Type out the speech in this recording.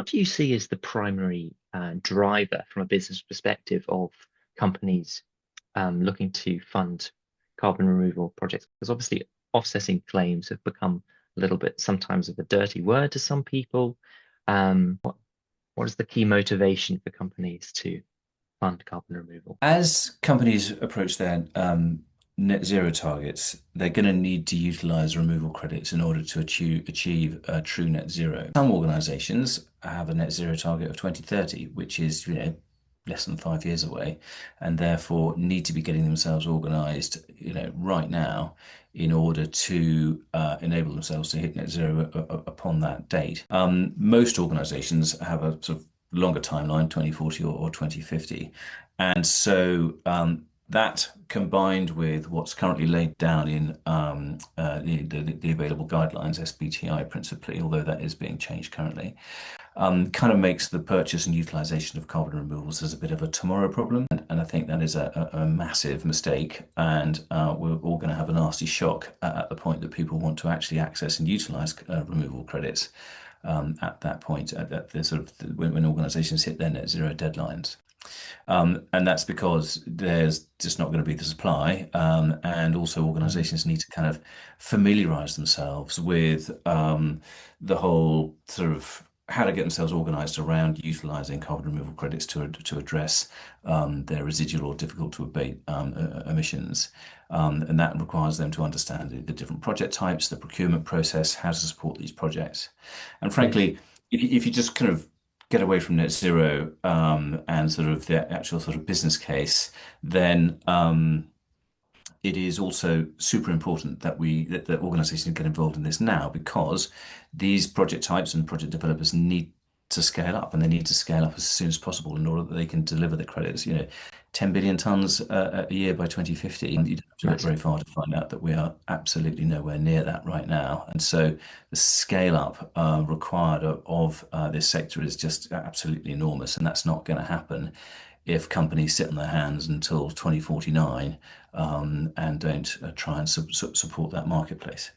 what do you see as the primary driver from a business perspective of companies looking to fund carbon removal projects? Because obviously offsetting claims have become a little bit sometimes of a dirty word to some people. What is the key motivation for companies to fund carbon removal? As companies approach their net zero targets, they're going to need to utilize removal credits in order to achieve a true net zero. Some organizations have a net zero target of 2030, which is, less than 5 years away, and therefore need to be getting themselves organized, right now in order to enable themselves to hit net zero upon that date. Most organizations have a sort of longer timeline, 2040 or 2050. And so that combined with what's currently laid down in the available guidelines, SBTI principally, although that is being changed currently, kind of makes the purchase and utilization of carbon removals as a bit of a tomorrow problem. And I think that is a massive mistake. And we're all going to have a nasty shock at the point that people want to actually access and utilize removal credits at that point, at the sort of when organizations hit their net zero deadlines. And that's because there's just not going to be the supply. And also Mm. organizations need to kind of familiarize themselves with the whole sort of how to get themselves organized around utilizing carbon removal credits to address their residual or difficult to abate emissions. And that requires them to understand the different project types, the procurement process, how to support these projects. And Yes. frankly, if you just kind of get away from net zero and sort of the actual sort of business case, then it is also super important that that organizations get involved in this now, because these project types and project developers need to scale up, and they need to scale up as soon as possible in order that they can deliver the credits. 10 billion tons a year by 2050. And you don't have to look very Massive. far to find out that we are absolutely nowhere near that right now. And so the scale up required of this sector is just absolutely enormous, and that's not going to happen if companies sit on their hands until 2049 and don't try and support that marketplace.